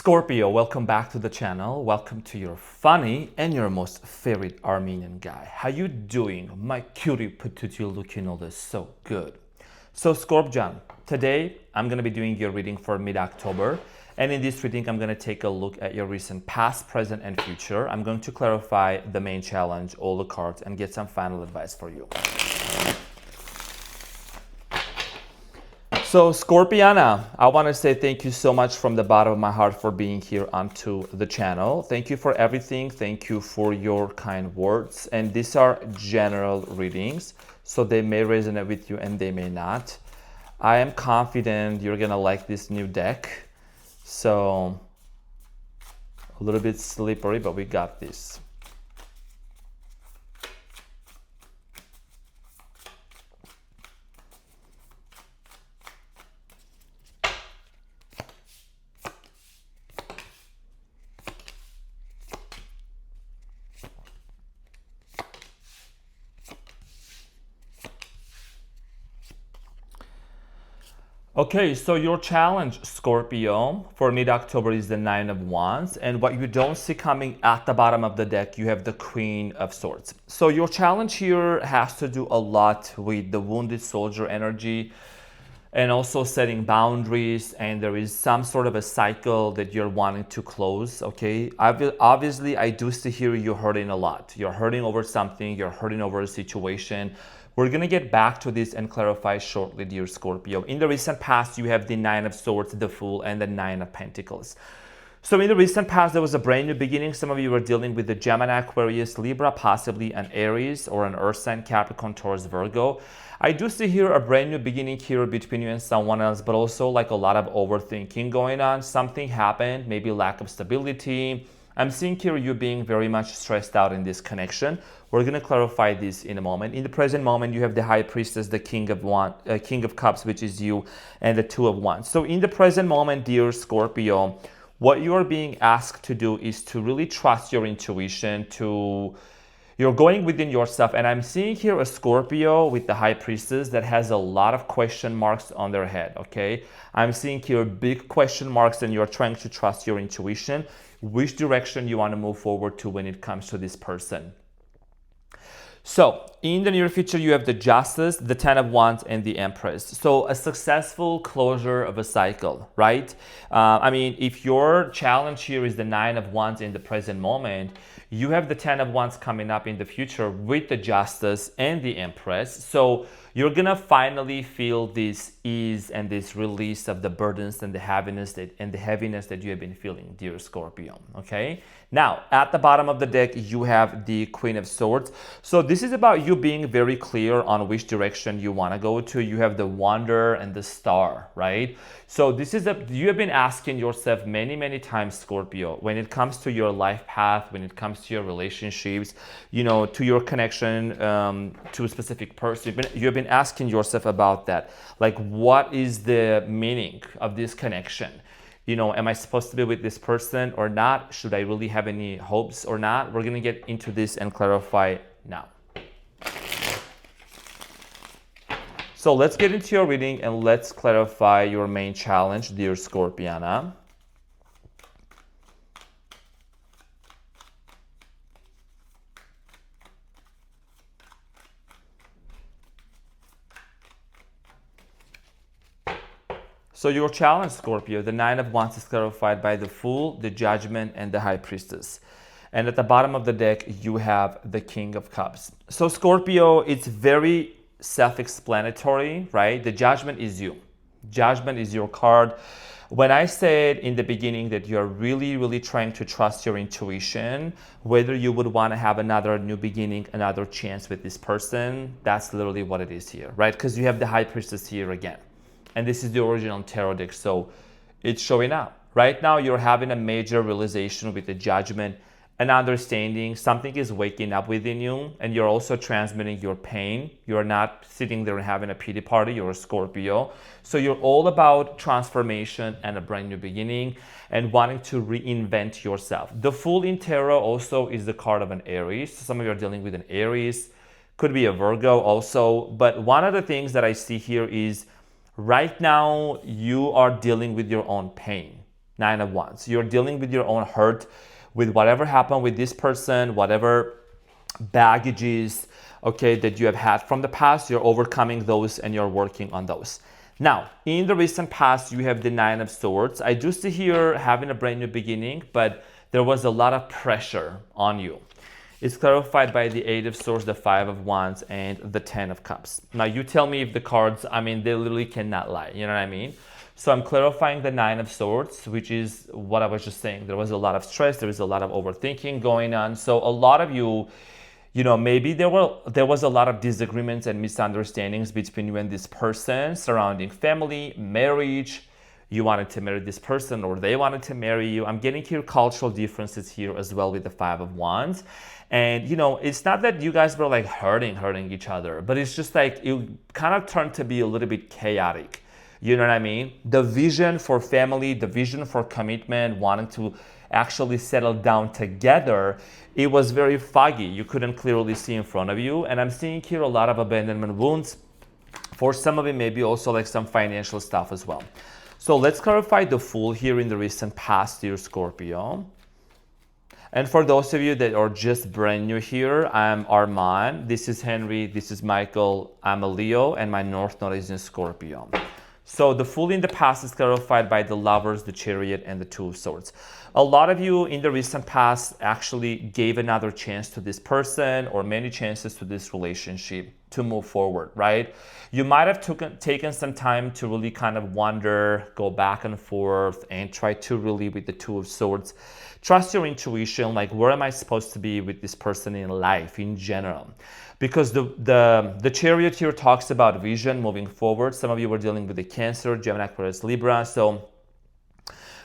Scorpio, welcome back to the channel. Welcome to your funny and your most favorite Armenian guy. How you doing? My cutie patootie looking all this so good. So Scorpjon, today I'm going to be doing your reading for mid-October. And in this reading, I'm going to take a look at your recent past, present, and future. I'm going to clarify the main challenge, all the cards, and get some final advice for you. So Scorpiana, I want to say thank you so much from the bottom of my heart for being here onto the channel. Thank you for everything. Thank you for your kind words. And these are general readings, so they may resonate with you and they may not. I am confident you're going to like this new deck. So a little bit slippery, but we got this. Okay, so your challenge, Scorpio, for mid-October is the Nine of Wands. And what you don't see coming at the bottom of the deck, you have the Queen of Swords. So your challenge here has to do a lot with the wounded soldier energy and also setting boundaries. And there is some sort of a cycle that you're wanting to close, okay? Obviously, I do see here you're hurting a lot. You're hurting over something. You're hurting over a situation. We're going to get back to this and clarify shortly, dear Scorpio. In the recent past, you have the Nine of Swords, the Fool, and the Nine of Pentacles. So in the recent past, there was a brand new beginning. Some of you were dealing with the Gemini, Aquarius, Libra, possibly an Aries or an Earth sign, Capricorn, Taurus, Virgo. I do see here a brand new beginning here between you and someone else, but also like a lot of overthinking going on. Something happened, maybe lack of stability. I'm seeing here you being very much stressed out in this connection. We're going to clarify this in a moment. In the present moment, you have the High Priestess, the King of Cups, which is you, and the Two of Wands. So in the present moment, dear Scorpio, what you are being asked to do is to really trust your intuition, you're going within yourself. And I'm seeing here a Scorpio with the High Priestess that has a lot of question marks on their head, okay? I'm seeing here big question marks and you're trying to trust your intuition, which direction you want to move forward to when it comes to this person. So in the near future, you have the Justice, the Ten of Wands, and the Empress. So a successful closure of a cycle, right? I mean, if your challenge here is the Nine of Wands in the present moment, you have the Ten of Wands coming up in the future with the Justice and the Empress. So you're gonna finally feel this ease and this release of the burdens and the heaviness that you have been feeling, dear Scorpio, okay? Now, at the bottom of the deck, you have the Queen of Swords. So this is about you being very clear on which direction you want to go to. You have the Wanderer and the Star, right? So this is you have been asking yourself many, many times, Scorpio, when it comes to your life path, when it comes to your relationships, you know, to your connection to a specific person, you've been asking yourself about that. Like, what is the meaning of this connection? You know, am I supposed to be with this person or not? Should I really have any hopes or not? We're going to get into this and clarify now. So let's get into your reading and let's clarify your main challenge, dear Scorpiana. So your challenge, Scorpio, the Nine of Wands is clarified by the Fool, the Judgment, and the High Priestess. And at the bottom of the deck, you have the King of Cups. So Scorpio, it's very self-explanatory, right? The Judgment is you. Judgment is your card. When I said in the beginning that you're really, really trying to trust your intuition, whether you would want to have another new beginning, another chance with this person, that's literally what it is here, right? Because you have the High Priestess here again. And this is the original tarot deck, so it's showing up. Right now, you're having a major realization with the Judgment, an understanding, something is waking up within you, and you're also transmitting your pain. You're not sitting there and having a pity party, you're a Scorpio. So you're all about transformation and a brand new beginning and wanting to reinvent yourself. The Fool in tarot also is the card of an Aries. Some of you are dealing with an Aries, could be a Virgo also. But one of the things that I see here is right now, you are dealing with your own pain. Nine of Wands. You're dealing with your own hurt, with whatever happened with this person, whatever baggages, okay, that you have had from the past. You're overcoming those and you're working on those. Now, in the recent past, you have the Nine of Swords. I do see here having a brand new beginning, but there was a lot of pressure on you. It's clarified by the Eight of Swords, the Five of Wands, and the Ten of Cups. Now, you tell me if the cards, I mean, they literally cannot lie. You know what I mean? So I'm clarifying the Nine of Swords, which is what I was just saying. There was a lot of stress. There was a lot of overthinking going on. So a lot of you, you know, maybe there was a lot of disagreements and misunderstandings between you and this person surrounding family, marriage. You wanted to marry this person or they wanted to marry you. I'm getting here cultural differences here as well with the Five of Wands. And, you know, it's not that you guys were like hurting each other, but it's just like it kind of turned to be a little bit chaotic. You know what I mean? The vision for family, the vision for commitment, wanting to actually settle down together, it was very foggy. You couldn't clearly see in front of you. And I'm seeing here a lot of abandonment wounds. For some of it, maybe also like some financial stuff as well. So let's clarify the Fool here in the recent past year, Scorpio. And for those of you that are just brand new here, I'm Arman. This is Henry. This is Michael. I'm a Leo, and my North Node is in Scorpio. So the Fool in the past is clarified by the Lovers, the Chariot, and the Two of Swords. A lot of you in the recent past actually gave another chance to this person or many chances to this relationship to move forward, right? You might have taken some time to really kind of wonder, go back and forth, and try to really, with the Two of Swords, trust your intuition, like where am I supposed to be with this person in life in general? Because the Chariot here talks about vision moving forward. Some of you were dealing with the Cancer, Gemini, Aquarius, Libra. So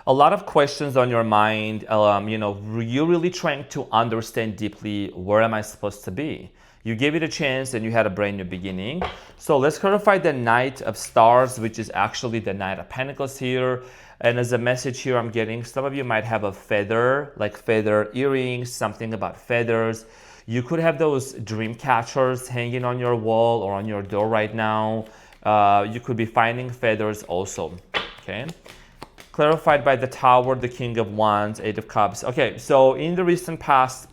a lot of questions on your mind. You know, you're really trying to understand deeply, where am I supposed to be? You gave it a chance and you had a brand new beginning. So let's clarify the Knight of Stars, which is actually the Knight of Pentacles here. And as a message here I'm getting, some of you might have a feather, like feather earrings, something about feathers. You could have those dream catchers hanging on your wall or on your door right now. You could be finding feathers also, okay? Clarified by the Tower, the King of Wands, Eight of Cups. Okay, so in the recent past,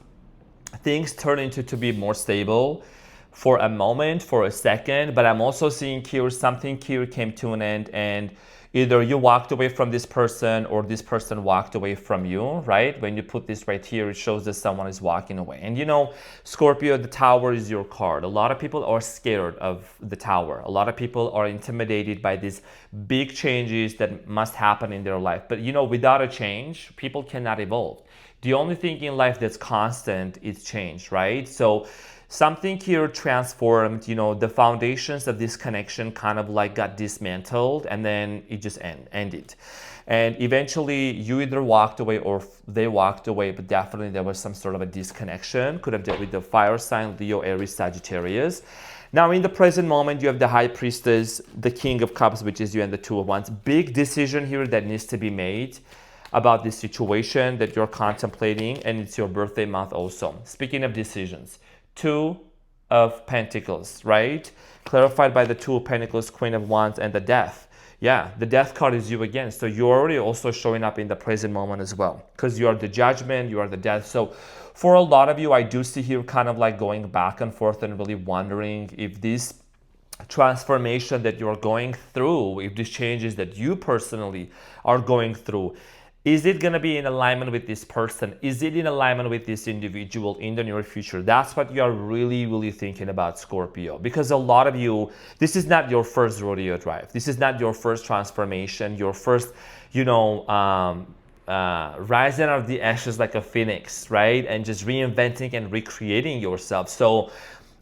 things turn into to be more stable for a moment, for a second, but I'm also seeing here something here came to an end and either you walked away from this person or this person walked away from you, right? When you put this right here, it shows that someone is walking away. And you know, Scorpio, the Tower is your card. A lot of people are scared of the Tower. A lot of people are intimidated by these big changes that must happen in their life. But you know, without a change, people cannot evolve. The only thing in life that's constant is change, right? So something here transformed, you know, the foundations of this connection kind of like got dismantled and then it just ended. And eventually you either walked away or they walked away, but definitely there was some sort of a disconnection. Could have dealt with the fire sign, Leo, Aries, Sagittarius. Now in the present moment, you have the High Priestess, the King of Cups, which is you, and the Two of Wands. Big decision here that needs to be made about this situation that you're contemplating, and it's your birthday month also. Speaking of decisions, Two of Pentacles, right? Clarified by the Two of Pentacles, Queen of Wands, and the Death. Yeah, the Death card is you again. So you're already also showing up in the present moment as well, because you are the Judgment, you are the Death. So for a lot of you, I do see here kind of like going back and forth and really wondering if this transformation that you're going through, if these changes that you personally are going through, is it going to be in alignment with this person? Is it in alignment with this individual in the near future? That's what you are really, really thinking about, Scorpio. Because a lot of you, this is not your first rodeo drive. This is not your first transformation, your first, you know, rising out of the ashes like a phoenix, right? And just reinventing and recreating yourself. So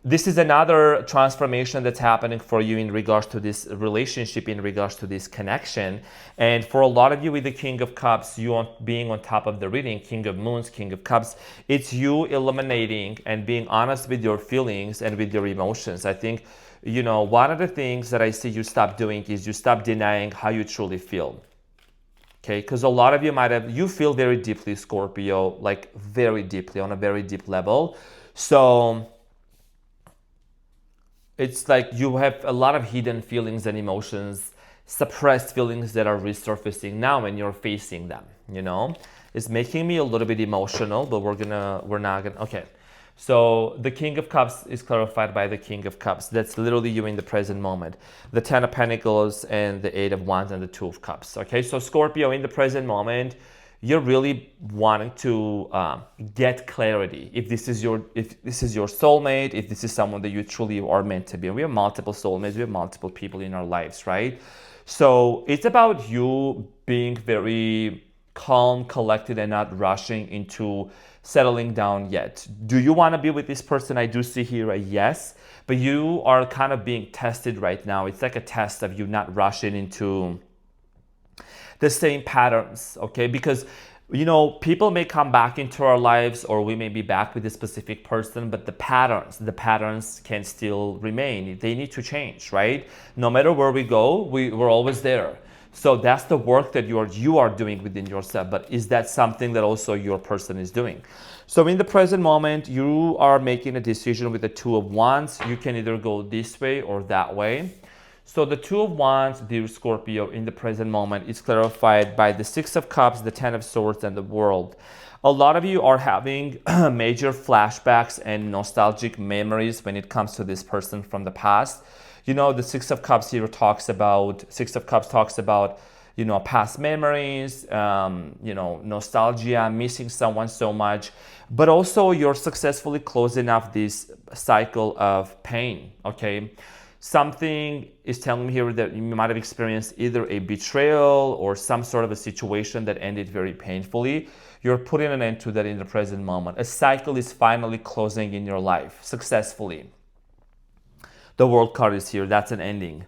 this is another transformation that's happening for you in regards to this relationship, in regards to this connection. And for a lot of you with the King of Cups, you being on top of the reading, King of Moons, King of Cups, it's you eliminating and being honest with your feelings and with your emotions. I think, you know, one of the things that I see you stop doing is you stop denying how you truly feel. Okay, because a lot of you might have, you feel very deeply, Scorpio, like very deeply, on a very deep level. So it's like you have a lot of hidden feelings and emotions suppressed feelings that are resurfacing now and you're facing them, you know? It's making me a little bit emotional, but we're not gonna, okay. So the King of Cups is clarified by the King of Cups. That's literally you in the present moment. The Ten of Pentacles and the Eight of Wands and the Two of Cups, okay? So Scorpio, in the present moment, you're really wanting to get clarity. If this is your soulmate, if this is someone that you truly are meant to be. We have multiple soulmates, we have multiple people in our lives, right? So it's about you being very calm, collected, and not rushing into settling down yet. Do you want to be with this person? I do see here a yes, but you are kind of being tested right now. It's like a test of you not rushing into the same patterns, okay? Because, you know, people may come back into our lives or we may be back with a specific person, but the patterns can still remain. They need to change, right? No matter where we go, we're always there. So that's the work that you are doing within yourself. But is that something that also your person is doing? So in the present moment, you are making a decision with the Two of Wands. You can either go this way or that way. So the Two of Wands, dear Scorpio, in the present moment is clarified by the Six of Cups, the Ten of Swords, and the World. A lot of you are having major flashbacks and nostalgic memories when it comes to this person from the past. You know, the Six of Cups here talks about, you know, past memories, you know, nostalgia, missing someone so much, but also you're successfully closing off this cycle of pain, okay? Something is telling me here that you might have experienced either a betrayal or some sort of a situation that ended very painfully. You're putting an end to that in the present moment. A cycle is finally closing in your life successfully. The World card is here, that's an ending.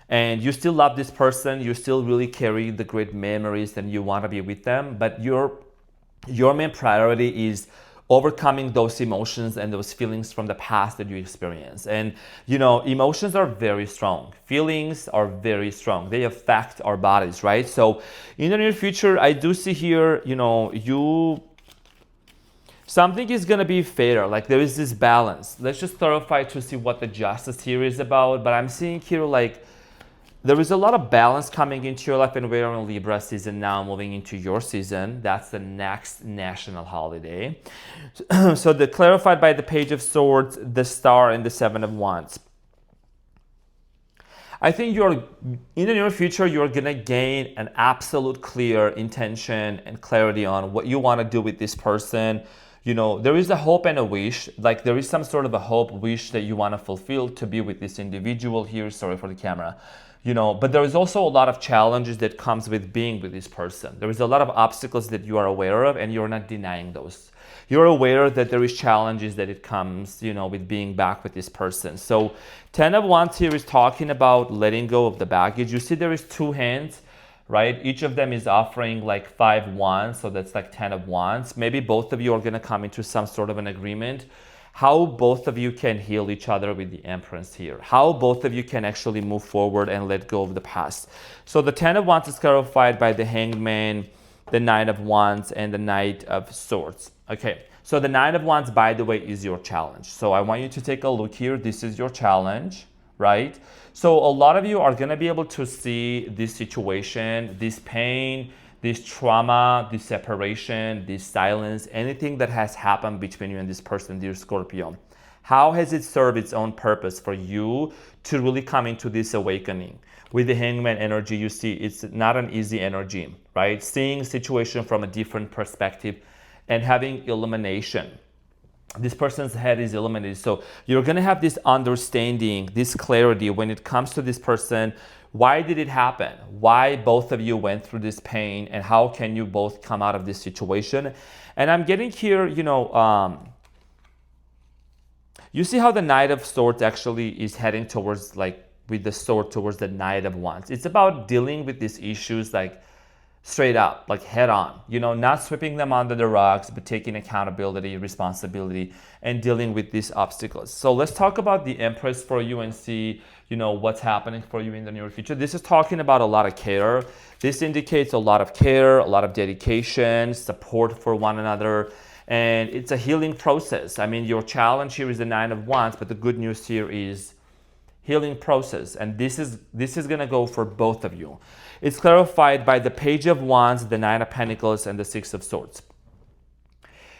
And you still love this person, you still really carry the great memories and you want to be with them, but your main priority is overcoming those emotions and those feelings from the past that you experienced. And you know, emotions are very strong. Feelings are very strong. They affect our bodies, right? So in the near future, I do see here, you know, something is going to be fair, like there is this balance. Let's just clarify to see what the Justice here is about. But I'm seeing here like there is a lot of balance coming into your life, and we're in Libra season now, moving into your season. That's the next national holiday. So the clarified by the Page of Swords, the Star, and the Seven of Wands. I think in the near future, you're gonna gain an absolute clear intention and clarity on what you wanna do with this person. You know, there is a hope and a wish, like there is some sort of a hope, wish that you wanna fulfill to be with this individual here. Sorry for the camera. You know, but there is also a lot of challenges that comes with being with this person. There is a lot of obstacles that you are aware of, and you're not denying those. You're aware that there is challenges that it comes, you know, with being back with this person. So Ten of Wands here is talking about letting go of the baggage. You see there is two hands, right? Each of them is offering like 5 wands, so that's like 10 of wands. Maybe both of you are going to come into some sort of an agreement. How both of you can heal each other with the Empress here. How both of you can actually move forward and let go of the past. So the 10 of Wands is clarified by the Hangman, the 9 of Wands, and the Knight of Swords. Okay, so the 9 of Wands, by the way, is your challenge. So I want you to take a look here. This is your challenge, right? So a lot of you are going to be able to see this situation, this pain, this trauma, this separation, this silence, anything that has happened between you and this person, dear Scorpio. How has it served its own purpose for you to really come into this awakening? With the Hangman energy, you see it's not an easy energy, right? Seeing situation from a different perspective and having illumination. This person's head is illuminated. So you're going to have this understanding, this clarity when it comes to this person. Why did it happen? Why both of you went through this pain, and how can you both come out of this situation? And I'm getting here, you know, you see how the Knight of Swords actually is heading towards, like, with the sword towards the Knight of Wands. It's about dealing with these issues, like, straight up, like head on, you know, not sweeping them under the rugs, but taking accountability, responsibility, and dealing with these obstacles. So let's talk about the Empress for you and see, you know, what's happening for you in the near future. This is talking about a lot of care. This indicates a lot of care, a lot of dedication, support for one another, and it's a healing process. I mean, your challenge here is the 9 of Wands, but the good news here is healing process, and this is gonna go for both of you. It's clarified by the Page of Wands, the Nine of Pentacles, and the Six of Swords.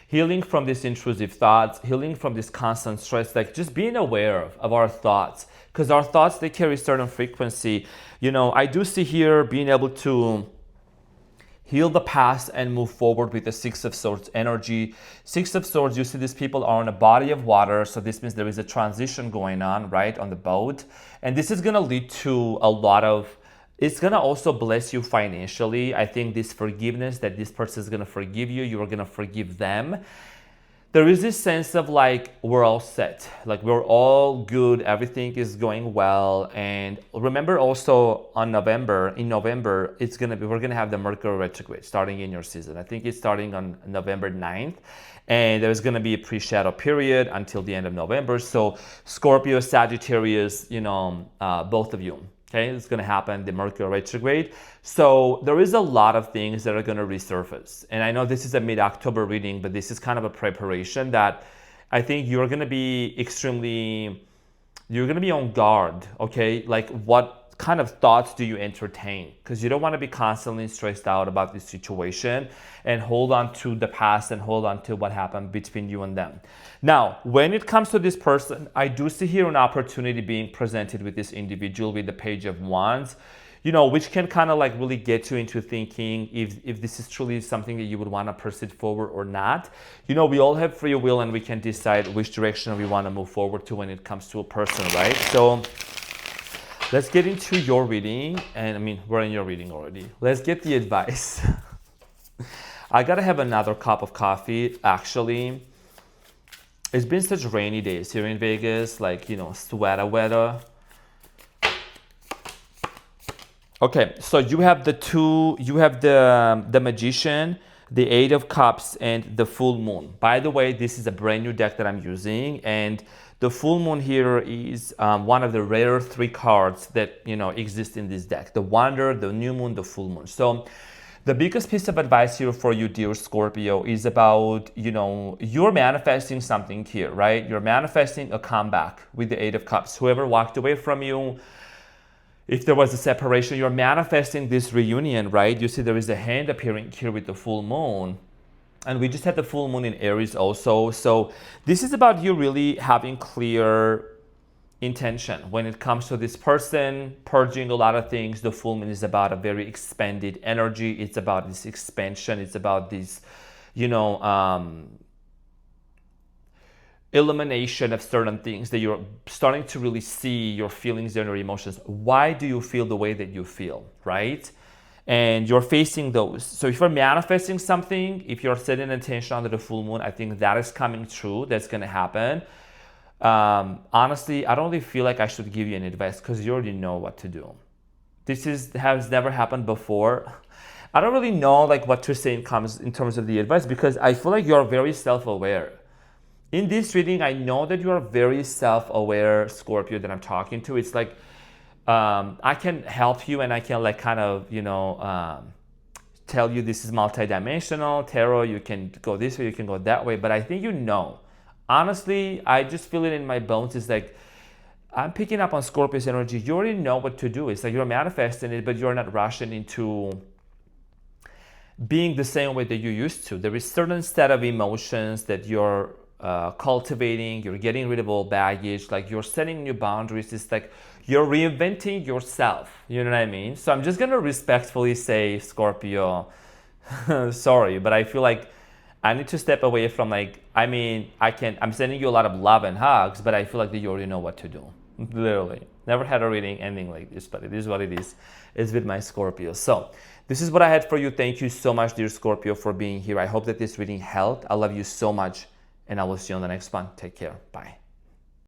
Healing from these intrusive thoughts, healing from this constant stress, like just being aware of our thoughts, because our thoughts, they carry certain frequency. I do see here being able to heal the past and move forward with the Six of Swords energy. Six of Swords, you see these people are on a body of water, so this means there is a transition going on, right, on the boat. And this is going to lead to a lot of, it's going to also bless you financially. I think this forgiveness, that this person is going to forgive you, you are going to forgive them. There is this sense of like, we're all set, like we're all good, everything is going well. And remember also in November, we're gonna have the Mercury retrograde starting in your season. I think it's starting on November 9th. And there's gonna be a pre-shadow period until the end of November. So Scorpio, Sagittarius, both of you. Okay, it's going to happen, the Mercury retrograde. So there is a lot of things that are going to resurface. And I know this is a mid-October reading, but this is kind of a preparation that I think you're going to be on guard, okay? Like what kind of thoughts do you entertain? Because you don't want to be constantly stressed out about this situation and hold on to the past and hold on to what happened between you and them. Now, when it comes to this person, I do see here an opportunity being presented with this individual with the Page of Wands, which can kind of like really get you into thinking if this is truly something that you would want to proceed forward or not. We all have free will and we can decide which direction we want to move forward to when it comes to a person, right? So let's get into your reading. And I mean, we're in your reading already. Let's get the advice. I gotta have another cup of coffee, actually. It's been such rainy days here in Vegas, like, sweater weather. Okay, so you have the Magician, the Eight of Cups, and the Full Moon. By the way, this is a brand new deck that I'm using, and the Full Moon here is one of the rare 3 cards that exist in this deck: the Wanderer, the New Moon, the Full Moon. So the biggest piece of advice here for you, dear Scorpio, is about, you're manifesting something here, right? You're manifesting a comeback with the Eight of Cups. Whoever walked away from you, if there was a separation, you're manifesting this reunion, right? You see there is a hand appearing here with the full moon. And we just had the full moon in Aries also. So this is about you really having clear intention when it comes to this person, purging a lot of things. The full moon is about a very expanded energy. It's about this expansion. It's about this, elimination of certain things that you're starting to really see your feelings and your emotions. Why do you feel the way that you feel, right? And you're facing those. So if you're manifesting something, if you're setting intention under the full moon, I think that is coming true. That's going to happen. Honestly, I don't really feel like I should give you any advice because you already know what to do. This has never happened before. I don't really know what to say in terms of the advice because I feel like you're very self-aware. In this reading, I know that you are very self-aware, Scorpio, that I'm talking to. It's like I can help you and I can tell you this is multidimensional, tarot, you can go this way, you can go that way, but I think honestly, I just feel it in my bones. It's like I'm picking up on Scorpio's energy. You already know what to do. It's like you're manifesting it, but you're not rushing into being the same way that you used to. There is certain set of emotions that you're cultivating. You're getting rid of old baggage. Like you're setting new boundaries. It's like you're reinventing yourself. You know what I mean? So I'm just gonna respectfully say, Scorpio, sorry, but I feel like I need to step away from I'm sending you a lot of love and hugs, but I feel like that you already know what to do. Literally. Never had a reading ending like this, but it is what it is. It's with my Scorpio. So this is what I had for you. Thank you so much, dear Scorpio, for being here. I hope that this reading helped. I love you so much, and I will see you on the next one. Take care. Bye.